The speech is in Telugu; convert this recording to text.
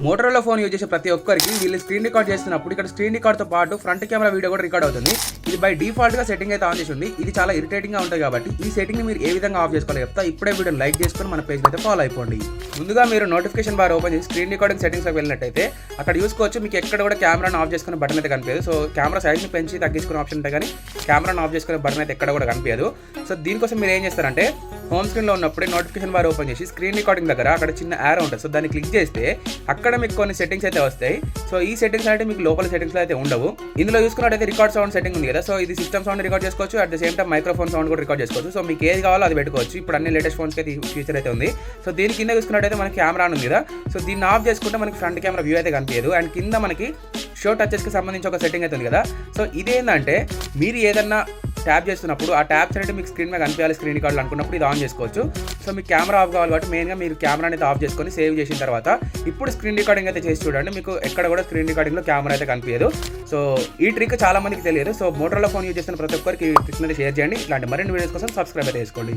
మోటరోలా ఫోన్ యూజ్ చేసే ప్రతి ఒక్కరికి వీళ్ళు స్క్రీన్ రికార్డ్ చేస్తున్నప్పుడు ఇక్కడ స్క్రీన్ రికార్డ్తో పాటు ఫ్రంట్ కెమెరా వీడియో కూడా రికార్డ్ అవుతుంది. ఇది బై డిఫాల్ట్గా సెట్టింగ్ అయితే ఆన్ చేసి ఉంది. ఇది చాలా ఇరిటేటింగ్గా ఉంటుంది కాబట్టి ఈ సెట్టింగ్ని మీరు ఏ విధంగా ఆఫ్ చేసుకోవాలో చెప్తా. ఇప్పుడే వీడియోని లైక్ చేసుకొని మన పేజ్ అయితే ఫాలో అయిపోండి. ముందుగా మీరు నోటిఫికేషన్ బార్ ఓపెన్ చేసి స్క్రీన్ రికార్డింగ్ సెట్టింగ్స్లోకి వెళ్ళినట్టయితే అక్కడ చూసుకోవచ్చు మీకు ఎక్కడ కూడా కెమెరాను ఆఫ్ చేసుకునే బటన్ అయితే కనిపించదు. సో కెమెరా సైజ్ని పెంచి తగ్గించుకునే ఆప్షన్ ఉంటాయి కానీ కెమెరాను ఆఫ్ చేసుకునే బటన్ అయితే ఎక్కడ కూడా కనిపించదు. సో దీనికోసం మీరు ఏం చేస్తారంటే హోమ్ స్క్రీన్లో ఉన్నప్పుడే నోటిఫికేషన్ బార్ ఓపెన్ చేసి స్క్రీన్ రికార్డింగ్ దగ్గర అక్కడ చిన్న యారో ఉంటుంది. సో దాన్ని క్లిక్ చేస్తే అక్కడ మీకు కొన్ని సెట్టింగ్స్ అయితే వస్తాయి. సో ఈ సెట్టింగ్స్ అంటే మీకు లోపల సెట్టింగ్స్లో అయితే ఉండవు. ఇందులో చూసుకున్నట్టయితే రికార్డ్ సౌండ్ సెట్టింగ్ ఉంది కదా. సో ఇది సిస్టమ్ సౌండ్ రికార్డ్ చేసుకోవచ్చు, at the same time microphone sound కూడా రికార్డ్ చేసుకోవచ్చు. సో మీకు ఏది కావాలో అది పెట్టుకోవచ్చు. ఇప్పుడు అన్ని లేటెస్ట్ ఫోన్స్కి అయితే ఫీచర్ అయితే ఉంది. సో దీని కింద చూసుకున్నట్టయితే మనకి కెమెరా ఉంది కదా. సో దీన్ని ఆఫ్ చేసుకుంటే మనకి ఫ్రంట్ కెమెరా వ్యూ అయితే కనిపించదు. అండ్ కింద మనకి షో టచెస్కి సంబంధించి ఒక సెట్టింగ్ అయితే ఉంది కదా. సో ఇదేంటంటే మీరు ఏదన్నా ట్యాప్ చేస్తున్నప్పుడు ఆ ట్యాప్స్ అనేది మీకు స్క్రీన్ మీద కనిపించాలి స్క్రీన్ రికార్డులు అనుకున్నప్పుడు ఇది ఆన్ చేసుకోవచ్చు. సో మీకు కెమెరా ఆఫ్ కావాలి కాబట్టి మెయిన్గా మీరు కెమెరా అయితే ఆఫ్ చేసుకొని సేవ్ చేసిన తర్వాత ఇప్పుడు స్క్రీన్ రికార్డింగ్ అయితే చేసి చూడండి. మీకు ఎక్కడ కూడా స్క్రీన్ రికార్డింగ్లో కెమెరా అయితే కనిపించదు. సో ఈ ట్రిక్ చాలా మందికి తెలియదు. సో మోటరోలా ఫోన్ యూజ్ చేస్తున్న ప్రతి ఒక్కరికి ఈ ట్రిక్ అయితే షేర్ చేయండి. ఇట్లాంటి మరిన్ని వీడియోస్ కోసం సబ్స్క్రైబ్ అయితే చేసుకోండి.